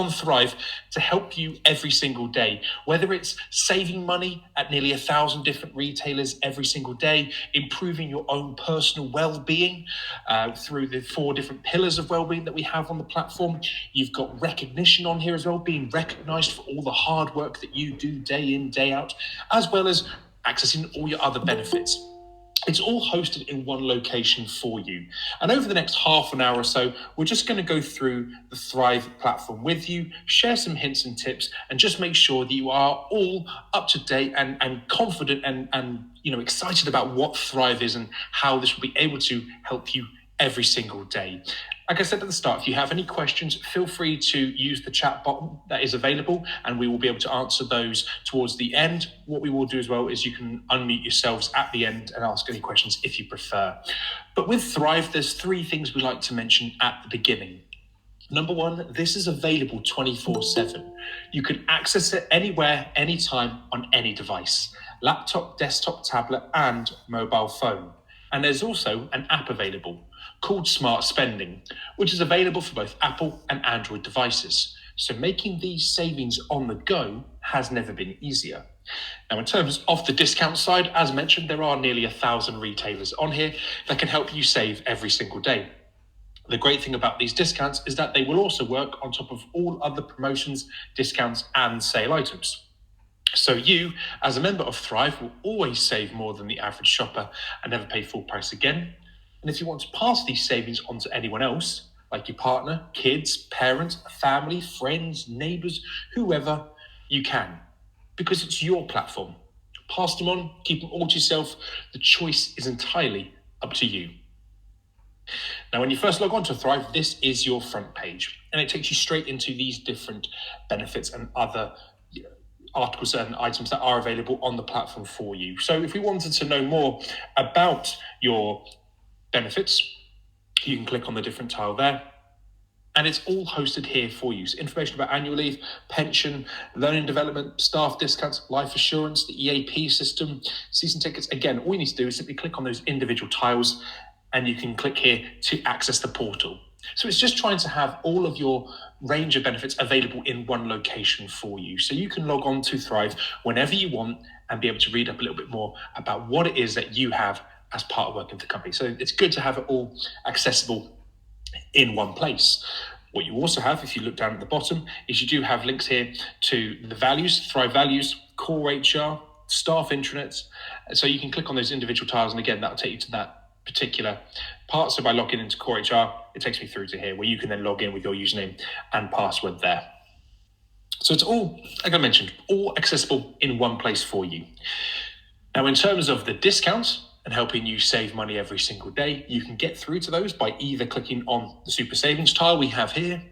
on Thrive to help you every single day, whether it's saving money at nearly 1,000 different retailers every single day, improving your own personal well-being through the 4 different pillars of well-being that we have on the platform. You've got recognition on here as well, being recognized for all the hard work that you do day in, day out, as well as accessing all your other benefits. It's all hosted in one location for you. And over the next half an hour or so, we're just going to go through the Thrive platform with you, share some hints and tips, and just make sure that you are all up to date and confident and excited about what Thrive is and how this will be able to help you every single day. Like I said at the start, if you have any questions, feel free to use the chat button that is available, and we will be able to answer those towards the end. What we will do as well is you can unmute yourselves at the end and ask any questions if you prefer. But with Thrive, there's 3 things we like to mention at the beginning. Number 1, this is available 24/7. You can access it anywhere, anytime, on any device: laptop, desktop, tablet, and mobile phone. And there's also an app available called Smart Spending, which is available for both Apple and Android devices. So making these savings on the go has never been easier. Now, in terms of the discount side, as mentioned, there are nearly 1,000 retailers on here that can help you save every single day. The great thing about these discounts is that they will also work on top of all other promotions, discounts, and sale items. So you, as a member of Thrive, will always save more than the average shopper and never pay full price again. And if you want to pass these savings on to anyone else, like your partner, kids, parents, family, friends, neighbors, whoever, you can, because it's your platform. Pass them on, keep them all to yourself. The choice is entirely up to you. Now, when you first log on to Thrive, this is your front page, and it takes you straight into these different benefits and other articles and items that are available on the platform for you. So if we wanted to know more about your benefits, you can click on the different tile there, and it's all hosted here for you. So information about annual leave, pension, learning development, staff discounts, life assurance, the Eap System, season tickets. Again, all you need to do is simply click on those individual tiles, and you can click here to access the portal. So it's just trying to have all of your range of benefits available in one location for you. So you can log on to Thrive whenever you want and be able to read up a little bit more about what it is that you have as part of working for the company. So it's good to have it all accessible in one place. What you also have, if you look down at the bottom, is you do have links here to the values, Thrive values, core HR, staff intranets. So you can click on those individual tiles, and again, that'll take you to that particular part. So by logging into core HR, it takes me through to here where you can then log in with your username and password there. So it's all, like I mentioned, all accessible in one place for you. Now, in terms of the discounts and helping you save money every single day, you can get through to those by either clicking on the super savings tile we have here,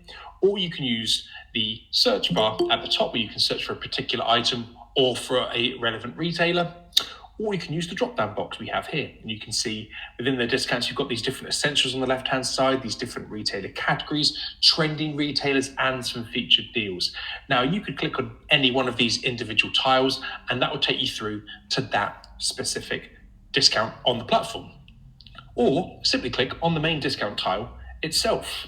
or you can use the search bar at the top where you can search for a particular item or for a relevant retailer, or you can use the drop-down box we have here. And you can see within the discounts, you've got these different essentials on the left-hand side, these different retailer categories, trending retailers, and some featured deals. Now, you could click on any one of these individual tiles, and that will take you through to that specific discount on the platform. Or simply click on the main discount tile itself.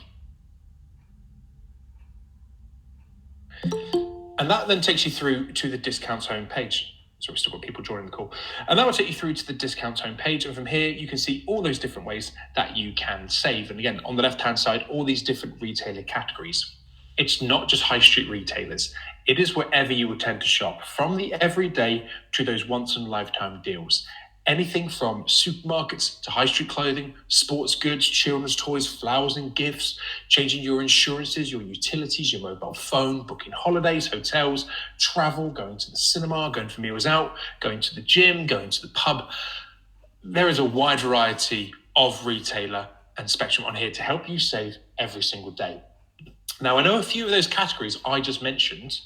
And that then takes you through to the discounts homepage. So we've still got people joining the call. And that will take you through to the discounts homepage. And from here, you can see all those different ways that you can save. And again, on the left-hand side, all these different retailer categories. It's not just high street retailers. It is wherever you would tend to shop, from the everyday to those once-in-a-lifetime deals. Anything from supermarkets to high street clothing, sports goods, children's toys, flowers and gifts, changing your insurances, your utilities, your mobile phone, booking holidays, hotels, travel, going to the cinema, going for meals out, going to the gym, going to the pub. There is a wide variety of retailer and spectrum on here to help you save every single day. Now, I know a few of those categories I just mentioned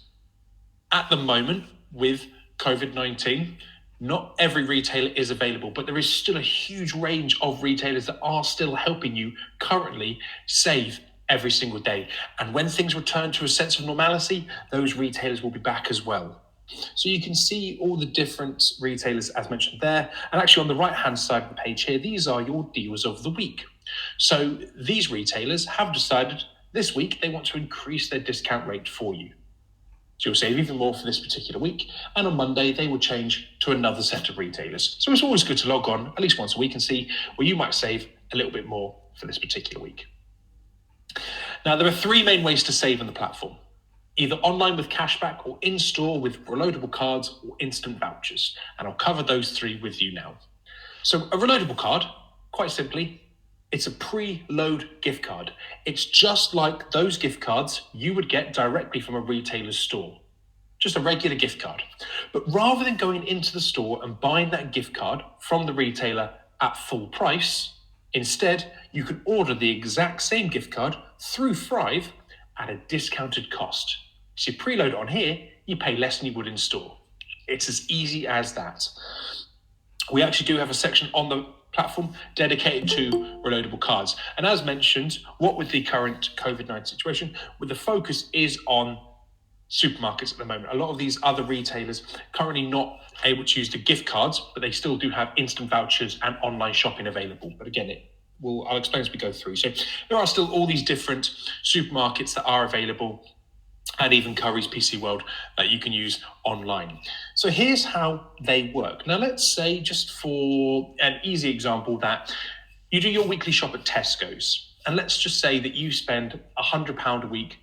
at the moment with COVID-19, not every retailer is available, but there is still a huge range of retailers that are still helping you currently save every single day. And when things return to a sense of normality, those retailers will be back as well. So you can see all the different retailers as mentioned there. And actually on the right-hand side of the page here, these are your deals of the week. So these retailers have decided This week, they want to increase their discount rate for you. So you'll save even more for this particular week. And on Monday, they will change to another set of retailers. So it's always good to log on at least once a week and see where you might save a little bit more for this particular week. Now, there are three main ways to save on the platform: either online with cashback or in-store with reloadable cards or instant vouchers. And I'll cover those three with you now. So a reloadable card, quite simply, it's a pre-load gift card. It's just like those gift cards you would get directly from a retailer's store. Just a regular gift card. But rather than going into the store and buying that gift card from the retailer at full price, instead, you can order the exact same gift card through Thrive at a discounted cost. So you preload it on here, you pay less than you would in store. It's as easy as that. We actually do have a section on the platform dedicated to reloadable cards. And as mentioned, what with the current COVID-19 situation, the focus is on supermarkets at the moment. A lot of these other retailers currently not able to use the gift cards, but they still do have instant vouchers and online shopping available. But again, I'll explain as we go through. So there are still all these different supermarkets that are available, and even Currys PC World that you can use online. So here's how they work. Now, let's say, just for an easy example, that you do your weekly shop at Tesco's, and let's just say that you spend £100 a week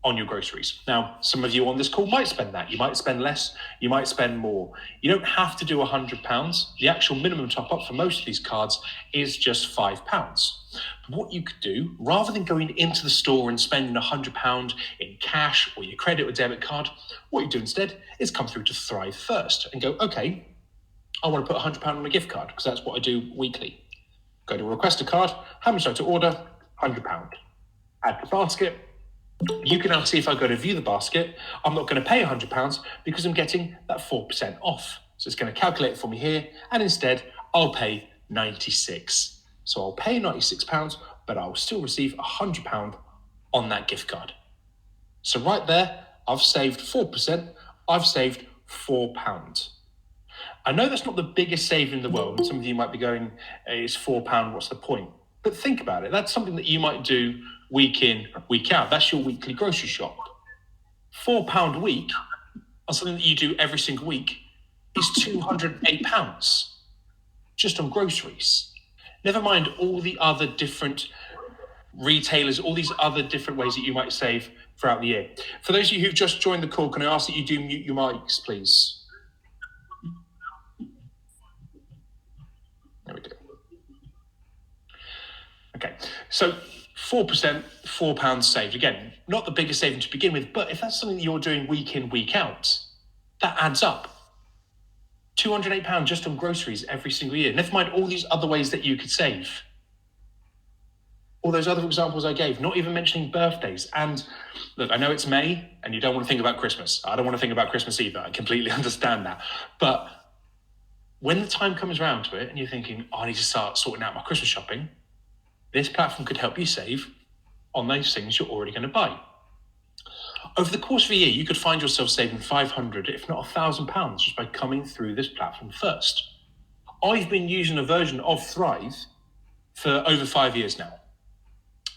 on your groceries. Now, some of you on this call might spend that. You might spend less, you might spend more. You don't have to do £100. The actual minimum top up for most of these cards is just £5. But what you could do, rather than going into the store and spending £100 in cash or your credit or debit card, what you do instead is come through to Thrive first and go, okay, I want to put £100 on a gift card because that's what I do weekly. Go to request a card, how much do I have to order? £100. Add to basket. You can now see if I go to view the basket, I'm not going to pay £100 because I'm getting that 4% off. So it's going to calculate it for me here, and instead I'll pay £96. So I'll pay £96, but I'll still receive £100 on that gift card. So right there, I've saved 4%, I've saved £4. I know that's not the biggest saving in the world, and some of you might be going, it's £4, what's the point? But think about it, that's something that you might do week in, week out. That's your weekly grocery shop. £4 a week on something that you do every single week is £208 just on groceries. Never mind all the other different retailers, all these other different ways that you might save throughout the year. For those of you who've just joined the call, can I ask that you do mute your mics, please? There we go. Okay, so 4%, £4 saved. Again, not the biggest saving to begin with, but if that's something that you're doing week in, week out, that adds up. £208 just on groceries every single year. Never mind all these other ways that you could save. All those other examples I gave, not even mentioning birthdays. And look, I know it's May and you don't want to think about Christmas. I don't want to think about Christmas either. I completely understand that. But when the time comes around to it and you're thinking, oh, I need to start sorting out my Christmas shopping, this platform could help you save on those things you're already going to buy. Over the course of a year, you could find yourself saving £500, if not £1,000, just by coming through this platform first. I've been using a version of Thrive for over 5 years now.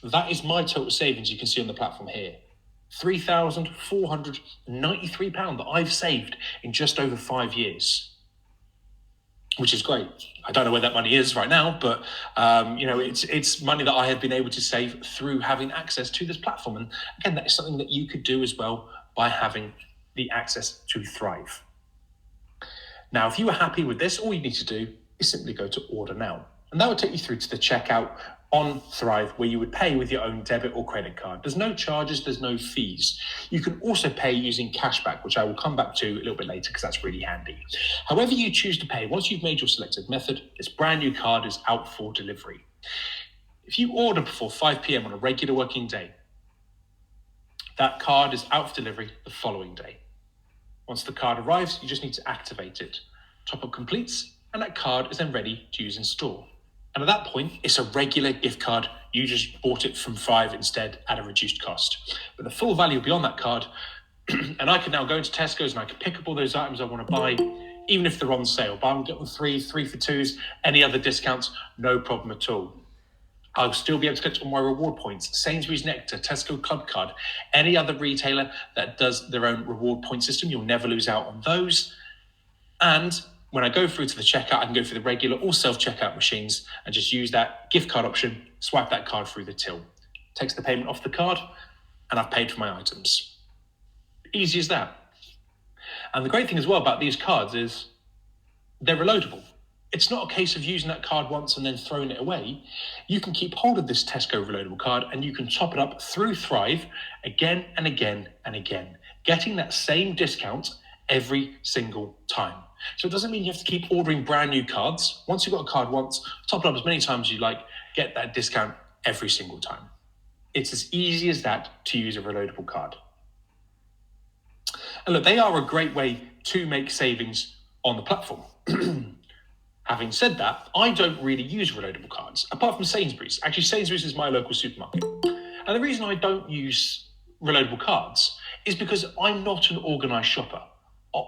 That is my total savings you can see on the platform here. £3,493 that I've saved in just over 5 years, which is great. I don't know where that money is right now, but it's money that I have been able to save through having access to this platform. And again, that is something that you could do as well by having the access to Thrive. Now, if you are happy with this, all you need to do is simply go to Order Now. And that will take you through to the checkout on Thrive, where you would pay with your own debit or credit card. There's no charges, there's no fees. You can also pay using cashback, which I will come back to a little bit later because that's really handy. However you choose to pay, once you've made your selected method, this brand new card is out for delivery. If you order before 5 p.m. on a regular working day, that card is out for delivery the following day. Once the card arrives, you just need to activate it. Top-up completes, and that card is then ready to use in store. And at that point, it's a regular gift card. You just bought it from Thrive instead at a reduced cost. But the full value will be on that card. And I can now go into Tesco's and I can pick up all those items I want to buy, even if they're on sale. Buy them, get them three for twos, any other discounts, no problem at all. I'll still be able to collect all my reward points. Sainsbury's Nectar, Tesco Club Card, any other retailer that does their own reward point system, you'll never lose out on those. And when I go through to the checkout, I can go through the regular or self-checkout machines and just use that gift card option, swipe that card through the till. Takes the payment off the card, and I've paid for my items. Easy as that. And the great thing as well about these cards is they're reloadable. It's not a case of using that card once and then throwing it away. You can keep hold of this Tesco reloadable card and you can top it up through Thrive again and again and again, getting that same discount every single time. So it doesn't mean you have to keep ordering brand new cards. Once you've got a card once, top it up as many times as you like, get that discount every single time. It's as easy as that to use a reloadable card. And look, they are a great way to make savings on the platform. Having said that, I don't really use reloadable cards, apart from Sainsbury's. Actually, Sainsbury's is my local supermarket. And the reason I don't use reloadable cards is because I'm not an organised shopper.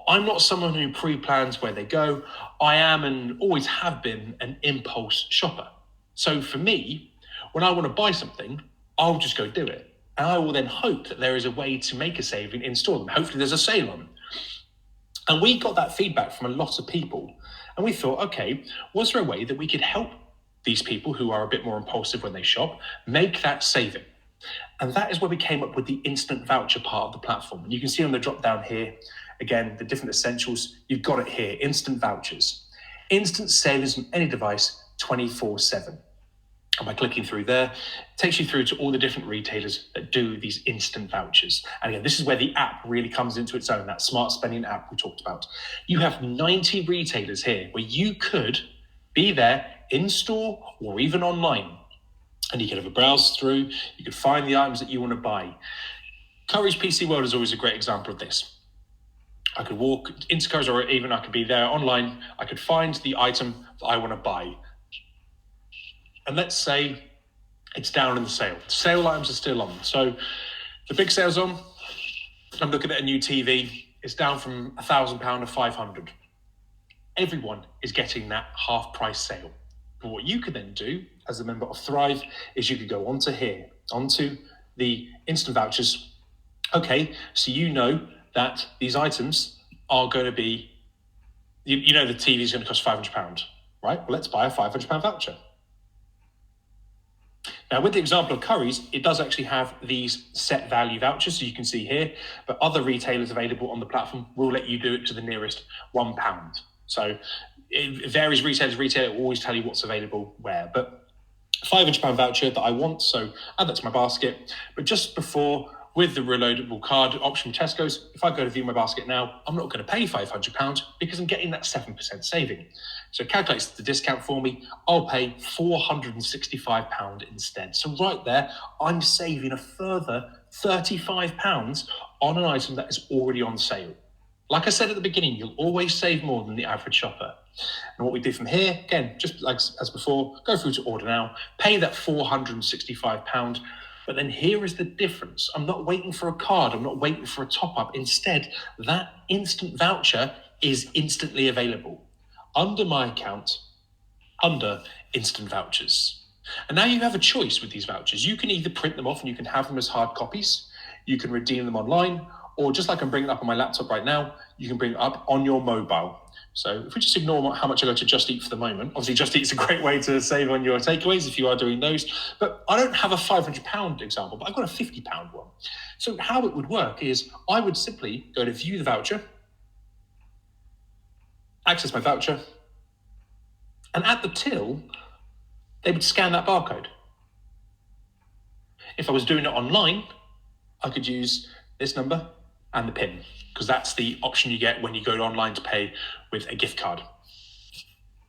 I'm not someone who pre-plans where they go. I am and always have been an impulse shopper. So for me, when I want to buy something, I'll just go do it. And I will then hope that there is a way to make a saving in store. Hopefully there's a sale on. And we got that feedback from a lot of people. And we thought, okay, was there a way that we could help these people who are a bit more impulsive when they shop, make that saving? And that is where we came up with the instant voucher part of the platform. And you can see on the drop down here, again, the different essentials, you've got it here, instant vouchers. Instant savings on any device, 24/7. And by clicking through there, it takes you through to all the different retailers that do these instant vouchers. And again, this is where the app really comes into its own, that smart spending app we talked about. You have 90 retailers here where you could be there in store or even online. And you can have a browse through, you can find the items that you want to buy. Curry's PC World is always a great example of this. I could walk into Curry's, or even I could be there online. I could find the item that I want to buy. And let's say it's down in the sale. Sale items are still on. So the big sale's on. I'm looking at a new TV. It's down from £1,000 to 500. Everyone is getting that half price sale. But what you could then do as a member of Thrive is you could go onto here, onto the instant vouchers. Okay, so you know that these items are going to be, you know the TV is going to cost £500, right? Well, let's buy a £500 voucher. Now, with the example of Curry's, it does actually have these set value vouchers, so you can see here, but other retailers available on the platform will let you do it to the nearest £1. So it varies retailer will always tell you what's available where, but £500 voucher that I want, so add that to my basket. But just before, with the reloadable card option from Tesco's, if I go to view my basket now, I'm not going to pay £500 because I'm getting that 7% saving. So it calculates the discount for me. I'll pay £465 instead. So right there, I'm saving a further £35 on an item that is already on sale. Like I said at the beginning, you'll always save more than the average shopper. And what we do from here, again, just like as before, go through to order now, pay that £465. But then here is the difference. I'm not waiting for a card. I'm not waiting for a top-up. Instead, that instant voucher is instantly available under my account, under instant vouchers. And now you have a choice with these vouchers. You can either print them off and you can have them as hard copies. You can redeem them online, or just like I'm bringing it up on my laptop right now, you can bring it up on your mobile. So if we just ignore how much I go to Just Eat for the moment, obviously Just Eat's a great way to save on your takeaways if you are doing those, but I don't have a £500 example, but I've got a £50 one. So how it would work is I would simply go to view the voucher, access my voucher, and at the till, they would scan that barcode. If I was doing it online, I could use this number and the PIN, because that's the option you get when you go online to pay with a gift card.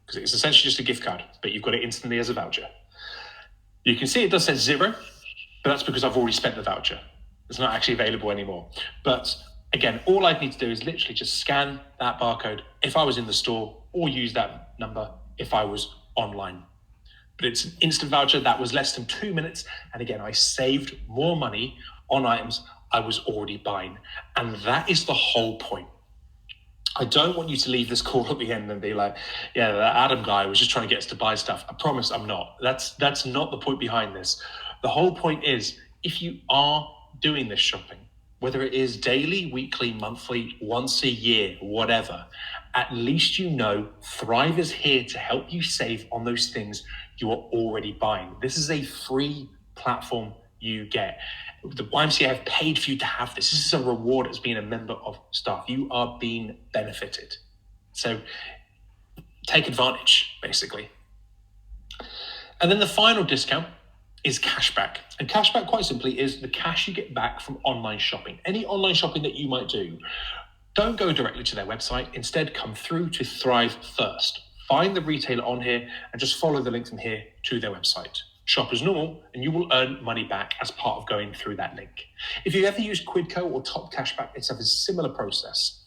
Because it's essentially just a gift card, but you've got it instantly as a voucher. You can see it does say 0, but that's because I've already spent the voucher. It's not actually available anymore. But again, all I need to do is literally just scan that barcode if I was in the store, or use that number if I was online. But it's an instant voucher that was less than 2 minutes. And again, I saved more money on items I was already buying. And that is the whole point. I don't want you to leave this call at the end and be like, yeah, that Adam guy was just trying to get us to buy stuff. I promise I'm not. That's not the point behind this. The whole point is, if you are doing this shopping, whether it is daily, weekly, monthly, once a year, whatever, at least you know Thrive is here to help you save on those things you are already buying. This is a free platform you get. The YMCA have paid for you to have this. This is a reward as being a member of staff. You are being benefited. So take advantage, basically. And then the final discount is cashback. And cashback, quite simply, is the cash you get back from online shopping. Any online shopping that you might do, don't go directly to their website. Instead, come through to Thrive first. Find the retailer on here and just follow the link from here to their website. Shop as normal, and you will earn money back as part of going through that link. If you ever use Quidco or Top Cashback, it's a similar process.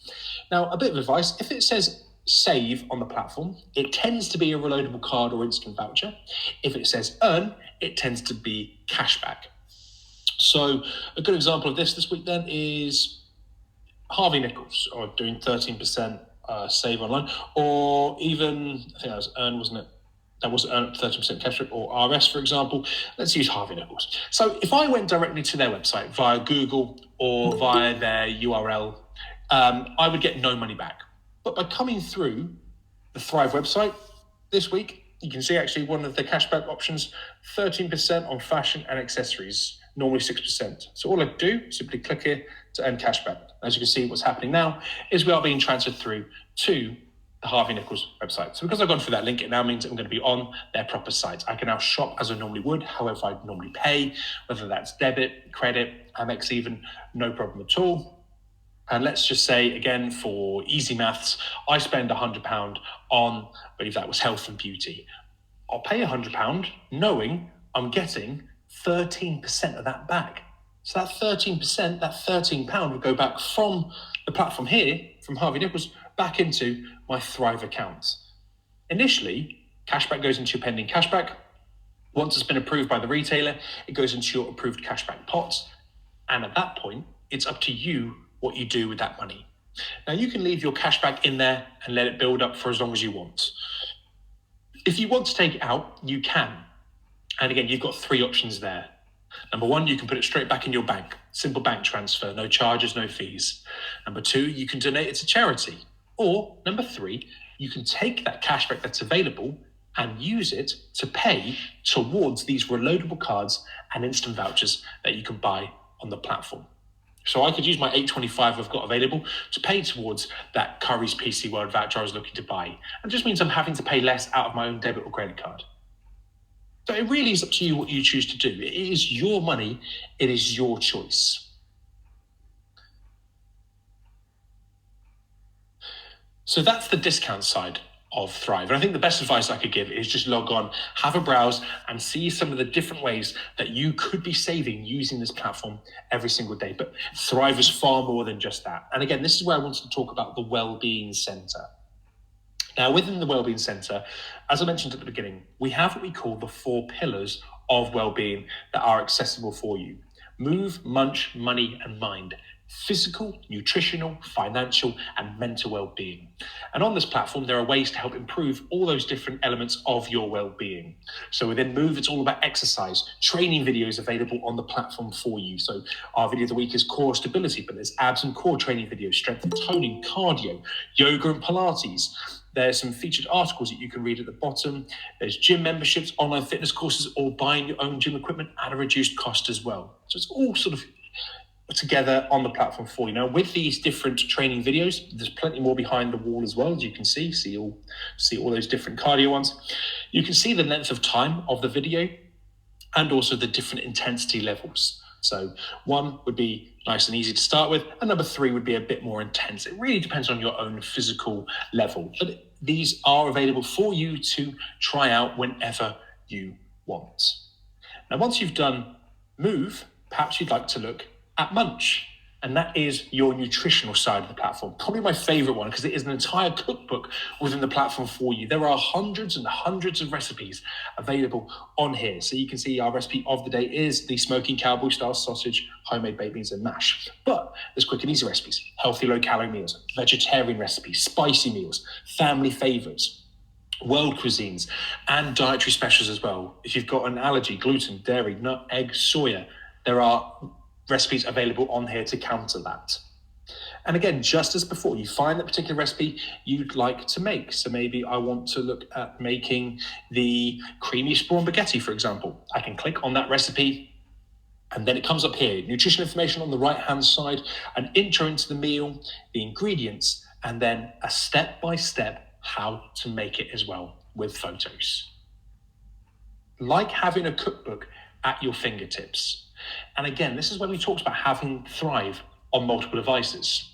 Now, a bit of advice, if it says save on the platform, it tends to be a reloadable card or instant voucher. If it says earn, it tends to be cashback. So a good example of this week then is Harvey Nichols, or doing 13% save online, or even, I think that was earn, wasn't it? That was earn 13% cashback, or RS, for example. Let's use Harvey Nichols. So if I went directly to their website via Google or via their URL, I would get no money back. But by coming through the Thrive website this week, you can see actually one of the cashback options, 13% on fashion and accessories, normally 6%. So all I do is simply click here to earn cashback. As you can see, what's happening now is we are being transferred through to the Harvey Nichols website. So because I've gone through that link, it now means that I'm going to be on their proper site. I can now shop as I normally would, however I'd normally pay, whether that's debit, credit, Amex even, no problem at all. And let's just say, again, for easy maths, I spend £100 on, I believe that was health and beauty. I'll pay £100 knowing I'm getting 13% of that back. So that 13%, that £13 would go back from the platform here, from Harvey Nichols, back into my Thrive account. Initially, cashback goes into your pending cashback. Once it's been approved by the retailer, it goes into your approved cashback pot. And at that point, it's up to you what you do with that money. Now, you can leave your cashback in there and let it build up for as long as you want. If you want to take it out, you can. And again, you've got three options there. Number one, you can put it straight back in your bank. Simple bank transfer, no charges, no fees. Number two, you can donate it to charity. Or number three, you can take that cashback that's available and use it to pay towards these reloadable cards and instant vouchers that you can buy on the platform. So I could use my $8.25 I've got available to pay towards that Curry's PC World voucher I was looking to buy. And it just means I'm having to pay less out of my own debit or credit card. So it really is up to you what you choose to do. It is your money. It is your choice. So that's the discount side of Thrive. And I think the best advice I could give is just log on, have a browse, and see some of the different ways that you could be saving using this platform every single day. But Thrive is far more than just that. And again, this is where I wanted to talk about the Wellbeing Centre. Now, within the Wellbeing Centre, as I mentioned at the beginning, we have what we call the 4 pillars of well-being that are accessible for you. Move, munch, money, and mind. Physical, nutritional, financial, and mental well-being. And on this platform, there are ways to help improve all those different elements of your well-being. So within Move, it's all about exercise, training videos available on the platform for you. So our video of the week is core stability, but there's abs and core training videos, strength and toning, cardio, yoga and Pilates. There's some featured articles that you can read at the bottom. There's gym memberships, online fitness courses, or buying your own gym equipment at a reduced cost as well. So it's all sort of together on the platform for you. Now, with these different training videos, there's plenty more behind the wall as well, as you can see all those different cardio ones. You can see the length of time of the video and also the different intensity levels. So 1 would be nice and easy to start with, and number 3 would be a bit more intense. It really depends on your own physical level, but these are available for you to try out whenever you want. Now, once you've done Move, perhaps you'd like to look at Munch. and that is your nutritional side of the platform. Probably my favorite one, because it is an entire cookbook within the platform for you. There are hundreds and hundreds of recipes available on here. So you can see our recipe of the day is the smoking cowboy style sausage, homemade baked beans and mash. But there's quick and easy recipes, healthy low-calorie meals, vegetarian recipes, spicy meals, family favorites, world cuisines, and dietary specials as well. If you've got an allergy, gluten, dairy, nut, egg, soya, there are recipes available on here to counter that. And again, just as before, you find that particular recipe you'd like to make. So maybe I want to look at making the creamy prawn spaghetti, for example. I can click on that recipe, and then it comes up here, nutrition information on the right-hand side, an intro into the meal, the ingredients, and then a step-by-step how to make it as well with photos. Like having a cookbook at your fingertips. And again, this is when we talked about having Thrive on multiple devices.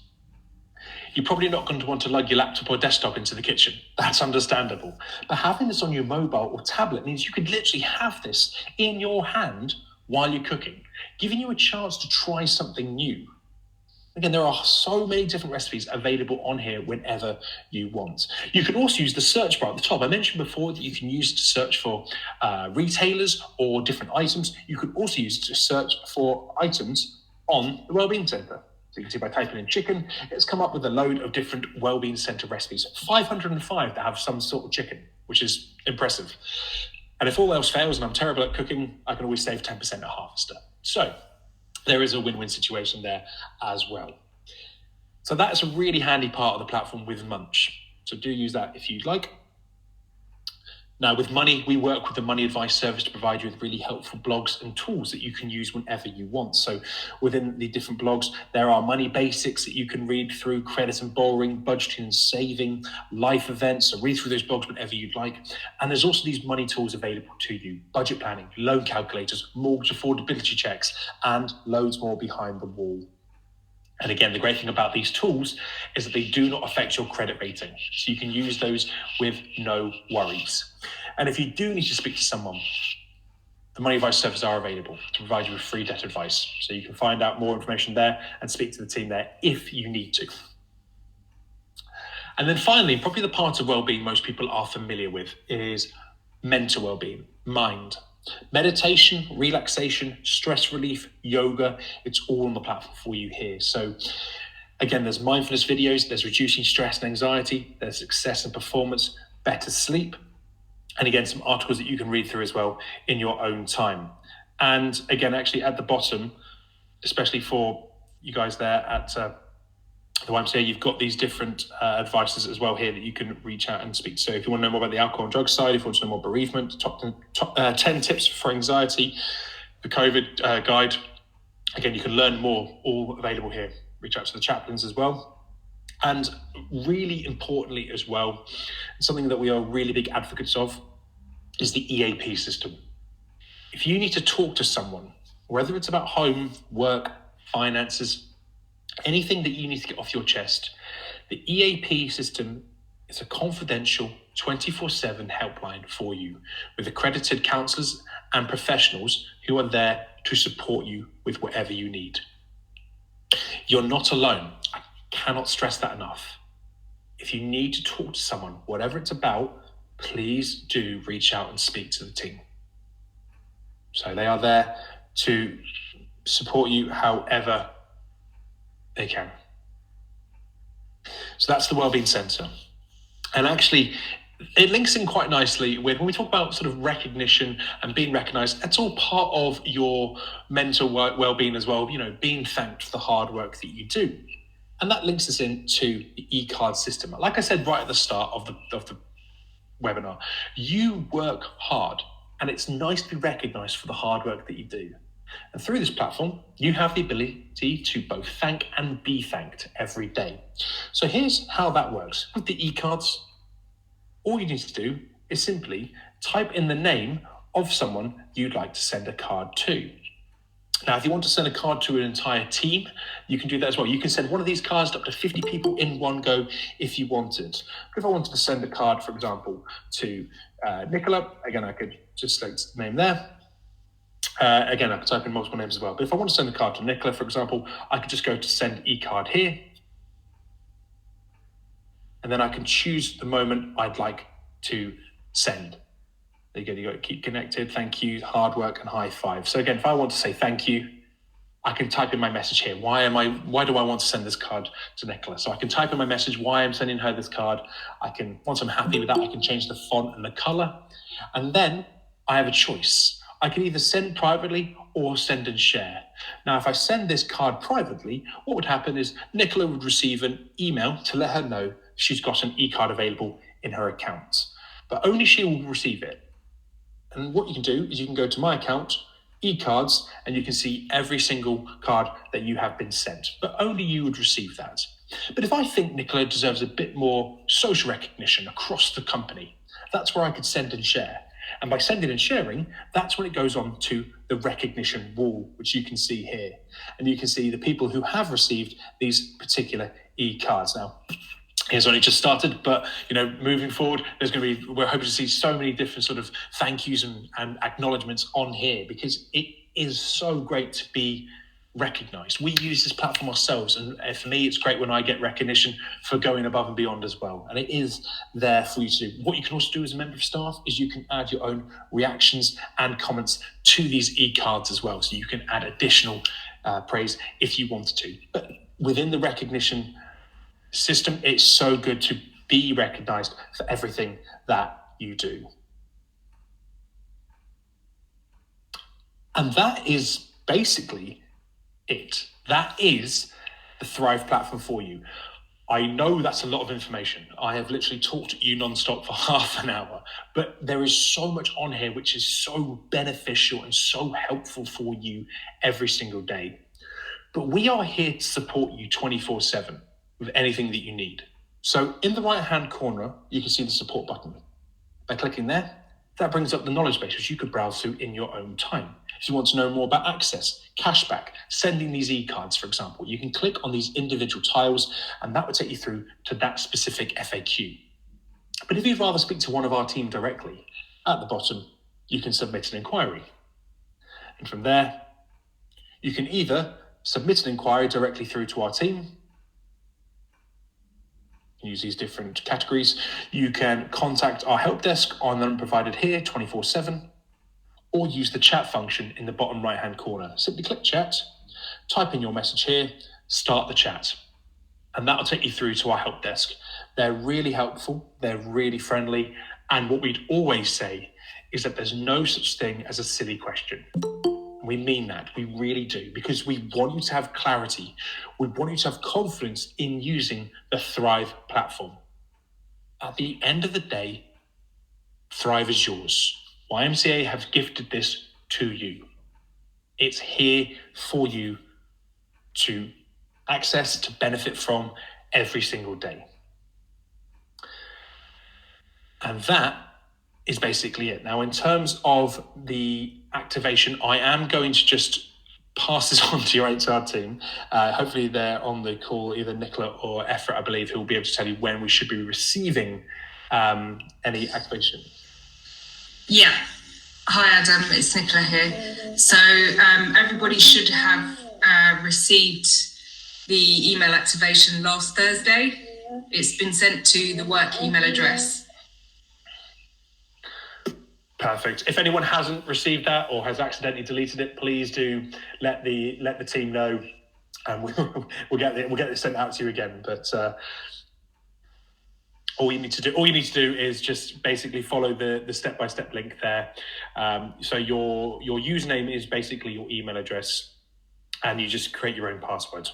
You're probably not going to want to lug your laptop or desktop into the kitchen. That's understandable. But having this on your mobile or tablet means you could literally have this in your hand while you're cooking, giving you a chance to try something new. Again, there are so many different recipes available on here whenever you want. You can also use the search bar at the top. I mentioned before that you can use it to search for retailers or different items. You can also use it to search for items on the Wellbeing Centre. So you can see by typing in chicken, it's come up with a load of different Wellbeing Centre recipes. 505 that have some sort of chicken, which is impressive. And if all else fails and I'm terrible at cooking, I can always save 10% at Harvester. So there is a win-win situation there as well. So that's a really handy part of the platform with Munch. So do use that if you'd like. Now with money, we work with the money advice service to provide you with really helpful blogs and tools that you can use whenever you want. So within the different blogs, there are money basics that you can read through, credit and borrowing, budgeting and saving, life events. So read through those blogs whenever you'd like. And there's also these money tools available to you, budget planning, loan calculators, mortgage affordability checks, and loads more behind the wall. And again, the great thing about these tools is that they do not affect your credit rating. So you can use those with no worries. And if you do need to speak to someone, the Money Advice services are available to provide you with free debt advice. So you can find out more information there and speak to the team there if you need to. And then finally, probably the part of wellbeing most people are familiar with is mental wellbeing, mind. Meditation, relaxation, stress relief, yoga, it's all on the platform for you here. So again, there's mindfulness videos, there's reducing stress and anxiety, there's success and performance, better sleep, and again, some articles that you can read through as well in your own time. And again, actually at the bottom, especially for you guys there at the YMCA, you've got these different advices as well here that you can reach out and speak. So if you want to know more about the alcohol and drug side, if you want to know more bereavement, top 10 tips for anxiety, the COVID guide, again, you can learn more, all available here. Reach out to the chaplains as well. And really importantly as well, something that we are really big advocates of is the Eap system. If you need to talk to someone, whether it's about home, work, finances, anything that you need to get off your chest, the Eap system is a confidential 24/7 helpline for you with accredited counsellors and professionals who are there to support you with whatever you need. You're not alone. I cannot stress that enough. If you need to talk to someone, whatever it's about, please do reach out and speak to the team. So they are there to support you however they can. So that's the Wellbeing Centre. And actually, it links in quite nicely with when we talk about sort of recognition and being recognised. That's all part of your mental well-being as well, you know, being thanked for the hard work that you do. And that links us into the e-card system. Like I said right at the start of the webinar, you work hard and it's nice to be recognised for the hard work that you do. And through this platform, you have the ability to both thank and be thanked every day. So here's how that works. With the e-cards, all you need to do is simply type in the name of someone you'd like to send a card to. Now, if you want to send a card to an entire team, you can do that as well. You can send one of these cards to up to 50 people in one go if you wanted. But if I wanted to send a card, for example, to Nicola, again, I could just select the name there. Again, I could type in multiple names as well. But if I want to send a card to Nicola, for example, I could just go to send e-card here. And then I can choose the moment I'd like to send. There you go, you got to keep connected, thank you, hard work, and high five. So again, if I want to say thank you, I can type in my message here. Why do I want to send this card to Nicola? So I can type in my message why I'm sending her this card. Once I'm happy with that, I can change the font and the color. And then I have a choice. I can either send privately or send and share. Now, if I send this card privately, what would happen is Nicola would receive an email to let her know she's got an e-card available in her account. But only she will receive it. And what you can do is you can go to my account, e-cards, and you can see every single card that you have been sent. But only you would receive that. But if I think Nicola deserves a bit more social recognition across the company, that's where I could send and share. And by sending and sharing, that's when it goes on to the recognition wall, which you can see here. And you can see the people who have received these particular e-cards. Now, it's only just started, but moving forward, we're hoping to see so many different sort of thank yous and acknowledgements on here, because it is so great to be recognized. We use this platform ourselves, and for me, it's great when I get recognition for going above and beyond as well. And it is there for you to do. What you can also do as a member of staff is you can add your own reactions and comments to these e-cards as well. So you can add additional praise if you wanted to. But within the recognition system, it's so good to be recognized for everything that you do. And that is basically it. That is the Thrive platform for you. I know that's a lot of information. I have literally talked to you nonstop for half an hour, but there is so much on here which is so beneficial and so helpful for you every single day. But we are here to support you 24/7 with anything that you need. So in the right-hand corner, you can see the support button. By clicking there, that brings up the knowledge base, which you could browse through in your own time. If you want to know more about access, cashback, sending these e-cards, for example, you can click on these individual tiles, and that will take you through to that specific FAQ. But if you'd rather speak to one of our team directly, at the bottom, you can submit an inquiry. And from there, you can either submit an inquiry directly through to our team, use these different categories. You can contact our help desk on the number provided here 24/7, or use the chat function in the bottom right-hand corner. Simply click chat, type in your message here, start the chat, and that'll take you through to our help desk. They're really helpful, they're really friendly, and what we'd always say is that there's no such thing as a silly question. We mean that, we really do, because we want you to have clarity. We want you to have confidence in using the Thrive platform. At the end of the day, Thrive is yours. YMCA have gifted this to you. It's here for you to access, to benefit from every single day. And that is basically it. Now, in terms of the activation, I am going to just pass this on to your HR team. Hopefully they're on the call, either Nicola or Efrat, I believe, who will be able to tell you when we should be receiving any activation. Yeah. Hi, Adam. It's Nicola here. So everybody should have received the email activation last Thursday. It's been sent to the work email address. Perfect. If anyone hasn't received that or has accidentally deleted it, please do let the team know, and we'll get it sent out to you again. But all you need to do is just basically follow the step-by-step link there. So your username is basically your email address, and you just create your own password.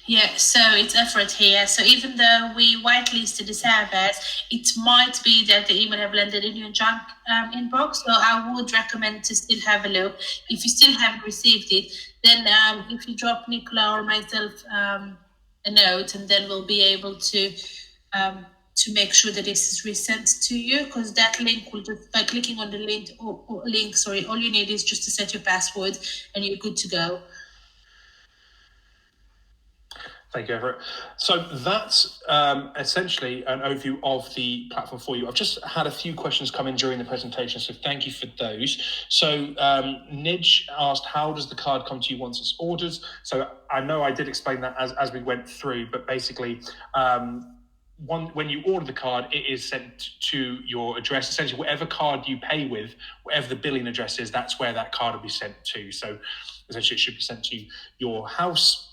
Yeah, so it's Efrat here. So even though we whitelisted the servers, it might be that the email have landed in your junk inbox. So I would recommend to still have a look. If you still haven't received it, then if you drop Nicola or myself a note, and then we'll be able to make sure that this is resent to you, because that link will just, by clicking on the link, all you need is just to set your password and you're good to go. Thank you, Everett. So that's essentially an overview of the platform for you. I've just had a few questions come in during the presentation, so thank you for those. So Nidge asked, how does the card come to you once it's ordered? So I know I did explain that as we went through, but basically when you order the card, it is sent to your address. Essentially, whatever card you pay with, whatever the billing address is, that's where that card will be sent to. So essentially, it should be sent to your house.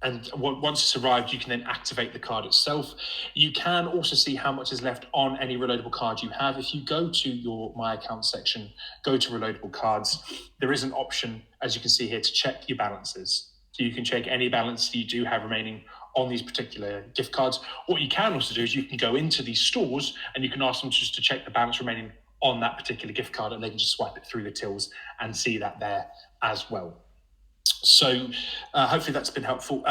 And once it's arrived, you can then activate the card itself. You can also see how much is left on any reloadable card you have. If you go to your My Account section, go to reloadable cards, there is an option, as you can see here, to check your balances. So you can check any balance that you do have remaining on these particular gift cards. What you can also do is you can go into these stores and you can ask them just to check the balance remaining on that particular gift card, and they can just swipe it through the tills and see that there as well. So hopefully that's been helpful.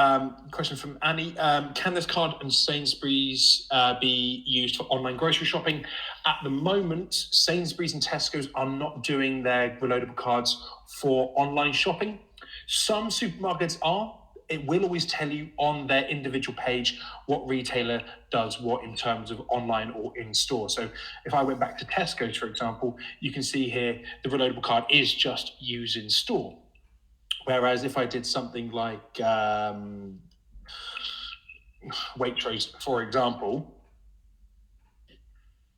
Question from Annie. Can this card and Sainsbury's be used for online grocery shopping? At the moment, Sainsbury's and Tesco's are not doing their reloadable cards for online shopping. Some supermarkets are. It will always tell you on their individual page what retailer does what in terms of online or in store. So if I went back to Tesco's, for example, you can see here the reloadable card is just used in store. Whereas if I did something like Waitrose, for example,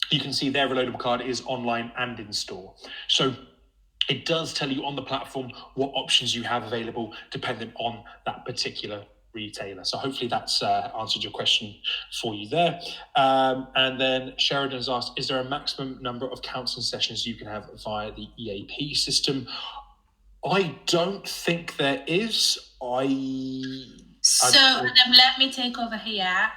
you can see their reloadable card is online and in store. So it does tell you on the platform what options you have available dependent on that particular retailer. So hopefully that's answered your question for you there. And then Sheridan has asked, is there a maximum number of counseling sessions you can have via the EAP system? I don't think there is. Let me take over here.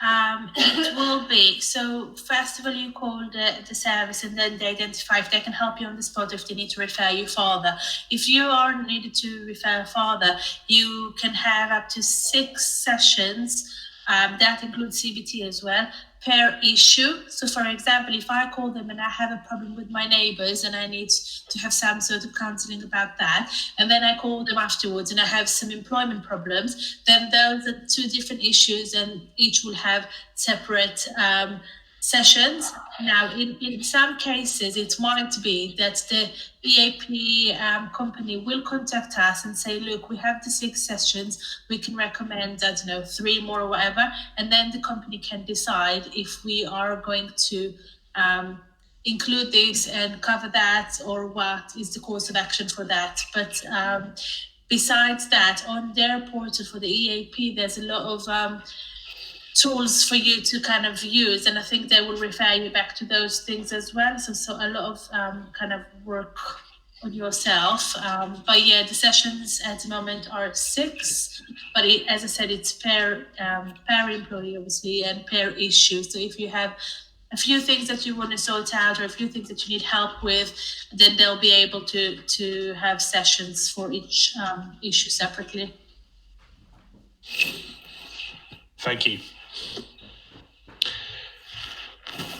It will be. So first of all, you call the service and then they identify if they can help you on the spot, if they need to refer you further. If you are needed to refer further, you can have up to 6 sessions. That includes CBT as well, per issue. So for example, if I call them and I have a problem with my neighbors and I need to have some sort of counseling about that, and then I call them afterwards and I have some employment problems, then those are 2 different issues and each will have separate sessions. Now, in some cases, it might be that the EAP company will contact us and say, look, we have the 6 sessions, we can recommend, 3 more or whatever, and then the company can decide if we are going to include this and cover that, or what is the course of action for that. But besides that, on their portal for the EAP, there's a lot of tools for you to kind of use, and I think they will refer you back to those things as well. So a lot of kind of work on yourself. But yeah, the sessions at the moment are 6, but as I said, it's per employee obviously and per issue. So if you have a few things that you want to sort out or a few things that you need help with, then they'll be able to have sessions for each issue separately. Thank you.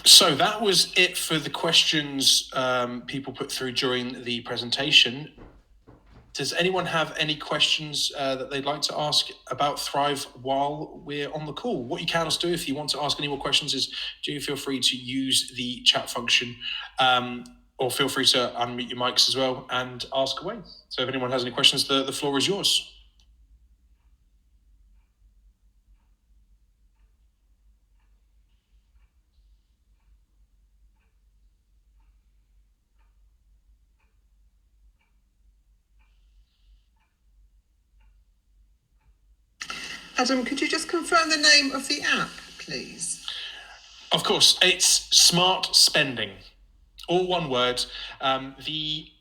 So that was it for the questions people put through during the presentation. Does anyone have any questions that they'd like to ask about Thrive while we're on the call? What you can also do if you want to ask any more questions is do feel free to use the chat function or feel free to unmute your mics as well and ask away. So if anyone has any questions, the floor is yours. Adam, could you just confirm the name of the app, please? Of course, it's Smart Spending, all one word. The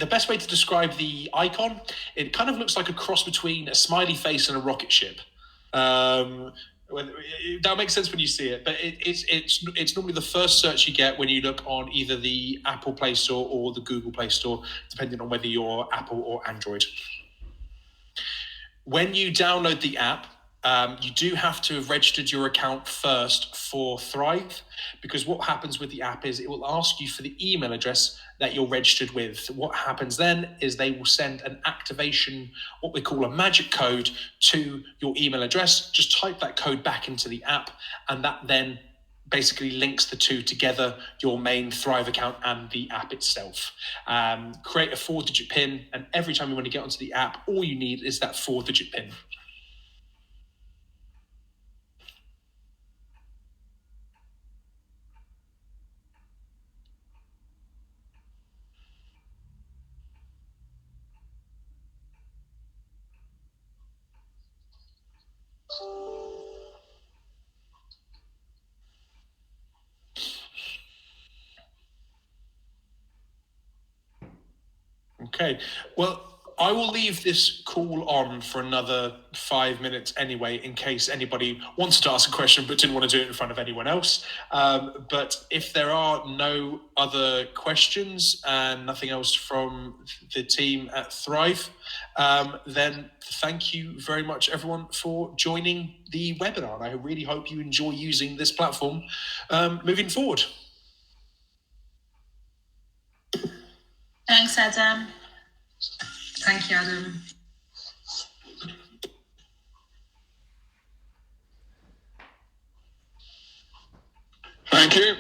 best way to describe the icon, it kind of looks like a cross between a smiley face and a rocket ship. That makes sense when you see it, but it's normally the first search you get when you look on either the Apple Play Store or the Google Play Store, depending on whether you're Apple or Android. When you download the app, You do have to have registered your account first for Thrive, because what happens with the app is it will ask you for the email address that you're registered with. What happens then is they will send an activation, what we call a magic code, to your email address. Just type that code back into the app, and that then basically links the two together, your main Thrive account and the app itself. Create a 4-digit PIN, and every time you want to get onto the app, all you need is that 4-digit PIN. Okay, well, I will leave this call on for another 5 minutes anyway, in case anybody wanted to ask a question but didn't want to do it in front of anyone else. But if there are no other questions and nothing else from the team at Thrive, then thank you very much, everyone, for joining the webinar. And I really hope you enjoy using this platform moving forward. Thanks, Adam. Thank you, Adam. Thank you.